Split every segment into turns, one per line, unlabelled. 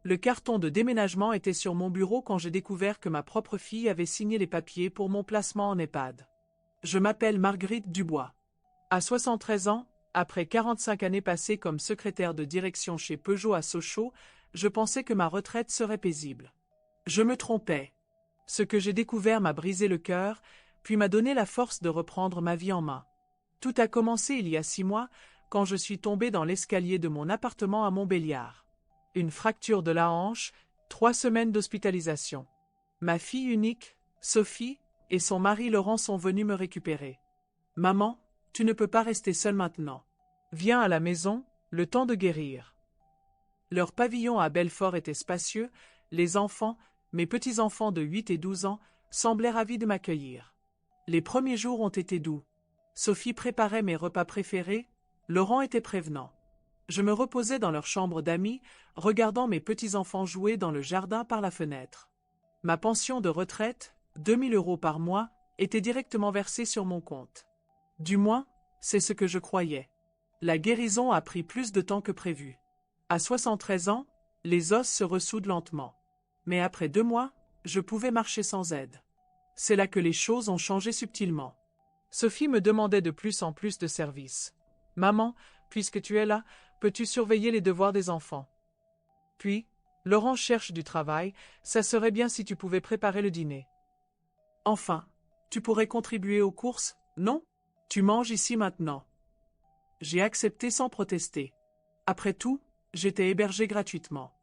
Le carton de déménagement était sur mon bureau quand j'ai découvert que ma propre fille avait signé les papiers pour mon placement en EHPAD. Je m'appelle Marguerite Dubois. À 73 ans, après 45 années passées comme secrétaire de direction chez Peugeot à Sochaux, je pensais que ma retraite serait paisible. Je me trompais. Ce que j'ai découvert m'a brisé le cœur, puis m'a donné la force de reprendre ma vie en main. Tout a commencé il y a 6 mois, quand je suis tombée dans l'escalier de mon appartement à Montbéliard. Une fracture de la hanche, 3 semaines d'hospitalisation. Ma fille unique, Sophie, et son mari Laurent sont venus me récupérer. « Maman, tu ne peux pas rester seule maintenant. Viens à la maison, le temps de guérir. » Leur pavillon à Belfort était spacieux, les enfants, mes petits-enfants de 8 et 12 ans, semblaient ravis de m'accueillir. Les premiers jours ont été doux. Sophie préparait mes repas préférés, Laurent était prévenant. Je me reposais dans leur chambre d'amis, regardant mes petits-enfants jouer dans le jardin par la fenêtre. Ma pension de retraite, 2 000 € par mois, était directement versée sur mon compte. Du moins, c'est ce que je croyais. La guérison a pris plus de temps que prévu. À 73 ans, les os se ressoudent lentement. Mais après 2 mois, je pouvais marcher sans aide. C'est là que les choses ont changé subtilement. Sophie me demandait de plus en plus de services. « Maman, puisque tu es là, peux-tu surveiller les devoirs des enfants? » Puis, « Laurent cherche du travail, ça serait bien si tu pouvais préparer le dîner. » Enfin, tu pourrais contribuer aux courses, non? Tu manges ici maintenant. J'ai accepté sans protester. Après tout, j'étais hébergé gratuitement.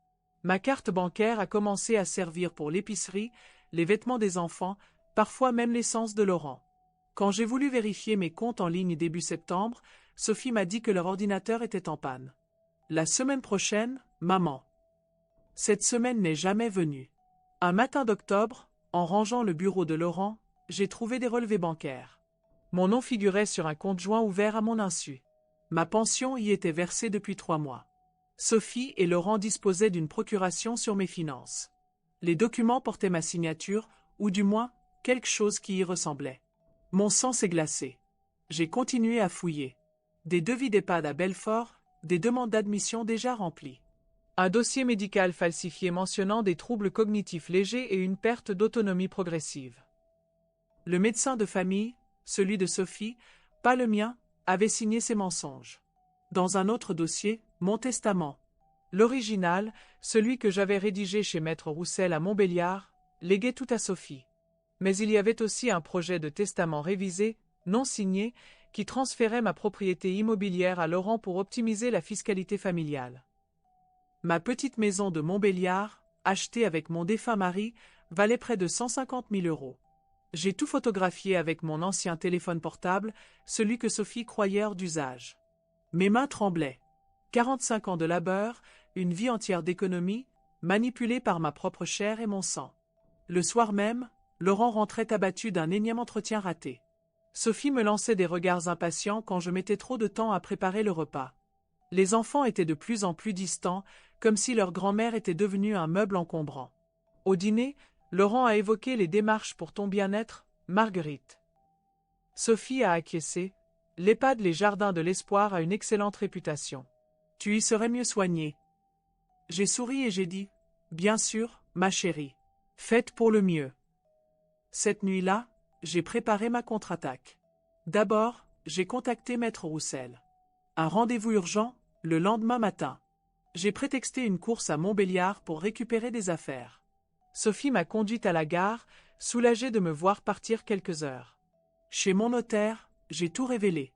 Ma carte bancaire a commencé à servir pour l'épicerie, les vêtements des enfants, parfois même l'essence de Laurent. Quand j'ai voulu vérifier mes comptes en ligne début septembre, Sophie m'a dit que leur ordinateur était en panne. La semaine prochaine, maman. Cette semaine n'est jamais venue. Un matin d'octobre, en rangeant le bureau de Laurent, j'ai trouvé des relevés bancaires. Mon nom figurait sur un compte joint ouvert à mon insu. Ma pension y était versée depuis 3 mois. Sophie et Laurent disposaient d'une procuration sur mes finances. Les documents portaient ma signature, ou du moins, quelque chose qui y ressemblait. Mon sang s'est glacé. J'ai continué à fouiller. Des devis d'EHPAD à Belfort, des demandes d'admission déjà remplies. Un dossier médical falsifié mentionnant des troubles cognitifs légers et une perte d'autonomie progressive. Le médecin de famille, celui de Sophie, pas le mien, avait signé ces mensonges. Dans un autre dossier, mon testament. L'original, celui que j'avais rédigé chez Maître Roussel à Montbéliard, léguait tout à Sophie. Mais il y avait aussi un projet de testament révisé, non signé, qui transférait ma propriété immobilière à Laurent pour optimiser la fiscalité familiale. Ma petite maison de Montbéliard, achetée avec mon défunt mari, valait près de 150 000 €. J'ai tout photographié avec mon ancien téléphone portable, celui que Sophie croyait hors d'usage. Mes mains tremblaient. 45 ans de labeur, une vie entière d'économie, manipulée par ma propre chair et mon sang. Le soir même, Laurent rentrait abattu d'un énième entretien raté. Sophie me lançait des regards impatients quand je mettais trop de temps à préparer le repas. Les enfants étaient de plus en plus distants, comme si leur grand-mère était devenue un meuble encombrant. Au dîner, Laurent a évoqué les démarches pour ton bien-être, Marguerite. Sophie a acquiescé. L'EHPAD Les Jardins de l'Espoir a une excellente réputation. Tu y serais mieux soignée. J'ai souri et j'ai dit, bien sûr, ma chérie. Faites pour le mieux. Cette nuit-là, j'ai préparé ma contre-attaque. D'abord, j'ai contacté Maître Roussel. Un rendez-vous urgent, le lendemain matin. J'ai prétexté une course à Montbéliard pour récupérer des affaires. Sophie m'a conduite à la gare, soulagée de me voir partir quelques heures. Chez mon notaire, j'ai tout révélé.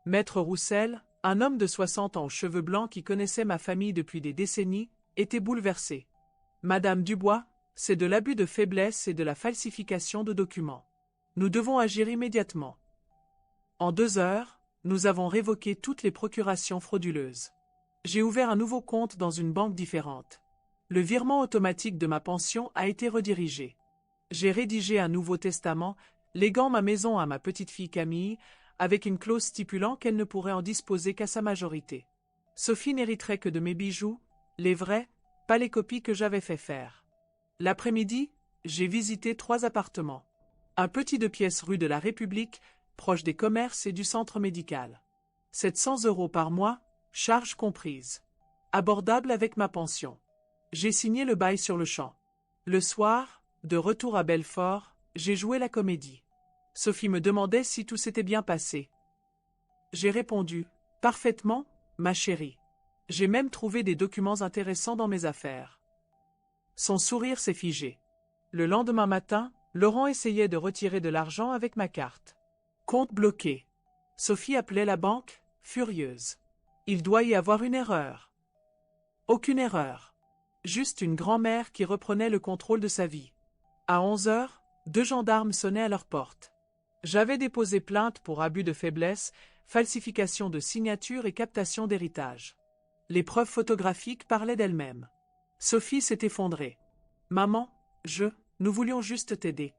Maître Roussel, un homme de 60 ans aux cheveux blancs qui connaissait ma famille depuis des décennies, était bouleversé. Madame Dubois, c'est de l'abus de faiblesse et de la falsification de documents. Nous devons agir immédiatement. En 2 heures, nous avons révoqué toutes les procurations frauduleuses. J'ai ouvert un nouveau compte dans une banque différente. Le virement automatique de ma pension a été redirigé. J'ai rédigé un nouveau testament, léguant ma maison à ma petite-fille Camille, avec une clause stipulant qu'elle ne pourrait en disposer qu'à sa majorité. Sophie n'hériterait que de mes bijoux, les vrais, pas les copies que j'avais fait faire. L'après-midi, j'ai visité 3 appartements. Un petit 2 pièces rue de la République, proche des commerces et du centre médical. 700 € par mois, charges comprises. Abordable avec ma pension. J'ai signé le bail sur le champ. Le soir, de retour à Belfort, j'ai joué la comédie. Sophie me demandait si tout s'était bien passé. J'ai répondu « Parfaitement, ma chérie. J'ai même trouvé des documents intéressants dans mes affaires. » Son sourire s'est figé. Le lendemain matin, Laurent essayait de retirer de l'argent avec ma carte. Compte bloqué. Sophie appelait la banque, furieuse. Il doit y avoir une erreur. Aucune erreur. Juste une grand-mère qui reprenait le contrôle de sa vie. À 11 heures, 2 gendarmes sonnaient à leur porte. J'avais déposé plainte pour abus de faiblesse, falsification de signature et captation d'héritage. Les preuves photographiques parlaient d'elles-mêmes. Sophie s'est effondrée. Maman, nous voulions juste t'aider.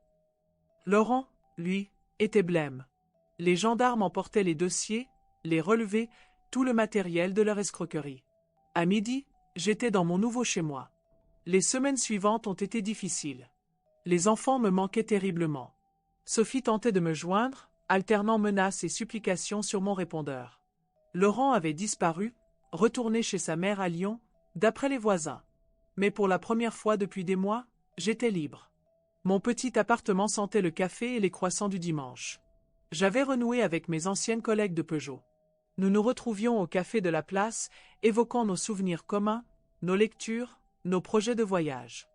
Laurent, lui, était blême. Les gendarmes emportaient les dossiers, les relevés, tout le matériel de leur escroquerie. À midi, j'étais dans mon nouveau chez-moi. Les semaines suivantes ont été difficiles. Les enfants me manquaient terriblement. Sophie tentait de me joindre, alternant menaces et supplications sur mon répondeur. Laurent avait disparu, retourné chez sa mère à Lyon, d'après les voisins. Mais pour la première fois depuis des mois, j'étais libre. Mon petit appartement sentait le café et les croissants du dimanche. J'avais renoué avec mes anciennes collègues de Peugeot. Nous nous retrouvions au café de la place, évoquant nos souvenirs communs, nos lectures, nos projets de voyage.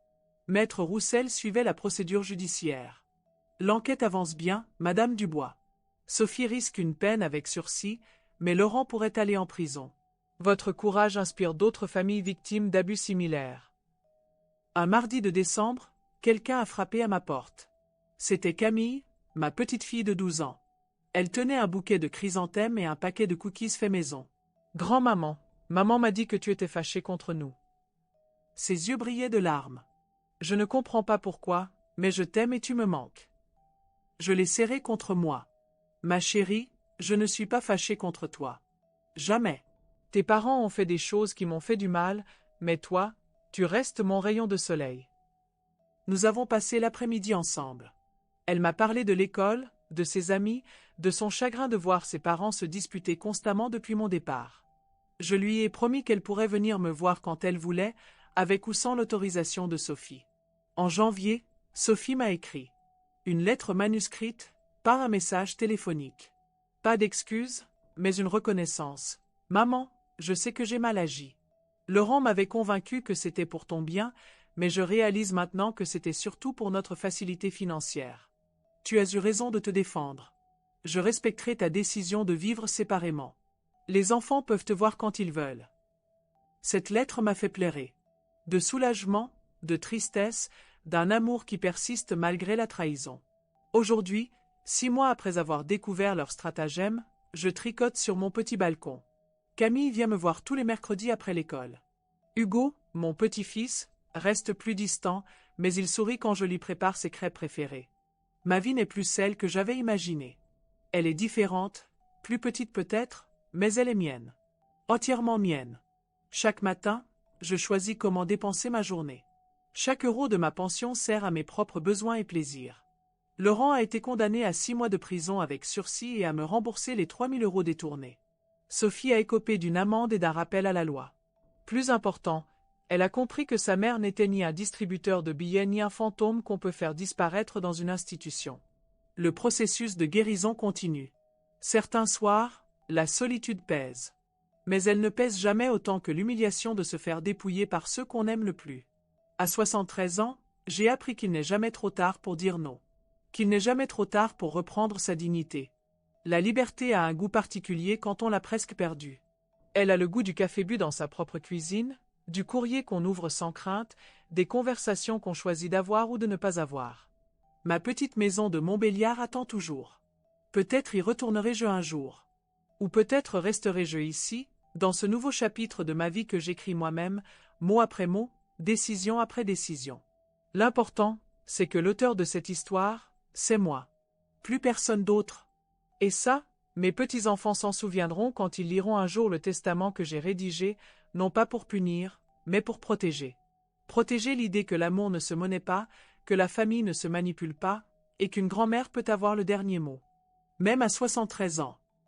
Maître Roussel suivait la procédure judiciaire. L'enquête avance bien, Madame Dubois. Sophie risque une peine avec sursis, mais Laurent pourrait aller en prison. Votre courage inspire d'autres familles victimes d'abus similaires. Un mardi de décembre, quelqu'un a frappé à ma porte. C'était Camille, ma petite fille de 12 ans. Elle tenait un bouquet de chrysanthèmes et un paquet de cookies faits maison. Grand-maman, maman m'a dit que tu étais fâchée contre nous. Ses yeux brillaient de larmes. Je ne comprends pas pourquoi, mais je t'aime et tu me manques. Je l'ai serrée contre moi. Ma chérie, je ne suis pas fâchée contre toi. Jamais. Tes parents ont fait des choses qui m'ont fait du mal, mais toi, tu restes mon rayon de soleil. Nous avons passé l'après-midi ensemble. Elle m'a parlé de l'école, de ses amis, de son chagrin de voir ses parents se disputer constamment depuis mon départ. Je lui ai promis qu'elle pourrait venir me voir quand elle voulait, avec ou sans l'autorisation de Sophie. En janvier, Sophie m'a écrit. Une lettre manuscrite, pas un message téléphonique. Pas d'excuses, mais une reconnaissance. Maman, je sais que j'ai mal agi. Laurent m'avait convaincu que c'était pour ton bien, mais je réalise maintenant que c'était surtout pour notre facilité financière. Tu as eu raison de te défendre. Je respecterai ta décision de vivre séparément. Les enfants peuvent te voir quand ils veulent. Cette lettre m'a fait pleurer. De soulagement, de tristesse, d'un amour qui persiste malgré la trahison. Aujourd'hui, 6 mois après avoir découvert leur stratagème, je tricote sur mon petit balcon. Camille vient me voir tous les mercredis après l'école. Hugo, mon petit-fils, reste plus distant, mais il sourit quand je lui prépare ses crêpes préférées. Ma vie n'est plus celle que j'avais imaginée. Elle est différente, plus petite peut-être, mais elle est mienne. Entièrement mienne. Chaque matin, je choisis comment dépenser ma journée. Chaque euro de ma pension sert à mes propres besoins et plaisirs. Laurent a été condamné à 6 mois de prison avec sursis et à me rembourser les 3 000 € détournés. Sophie a écopé d'une amende et d'un rappel à la loi. Plus important, elle a compris que sa mère n'était ni un distributeur de billets ni un fantôme qu'on peut faire disparaître dans une institution. Le processus de guérison continue. Certains soirs, la solitude pèse. Mais elle ne pèse jamais autant que l'humiliation de se faire dépouiller par ceux qu'on aime le plus. À 73 ans, j'ai appris qu'il n'est jamais trop tard pour dire non. Qu'il n'est jamais trop tard pour reprendre sa dignité. La liberté a un goût particulier quand on l'a presque perdue. Elle a le goût du café bu dans sa propre cuisine, du courrier qu'on ouvre sans crainte, des conversations qu'on choisit d'avoir ou de ne pas avoir. Ma petite maison de Montbéliard attend toujours. Peut-être y retournerai-je un jour. Ou peut-être resterai-je ici, dans ce nouveau chapitre de ma vie que j'écris moi-même, mot après mot, décision après décision. L'important, c'est que l'auteur de cette histoire, c'est moi. Plus personne d'autre. Et ça, mes petits-enfants s'en souviendront quand ils liront un jour le testament que j'ai rédigé, non pas pour punir, mais pour protéger. Protéger l'idée que l'amour ne se monnaie pas, que la famille ne se manipule pas, et qu'une grand-mère peut avoir le dernier mot. Même à 73 ans.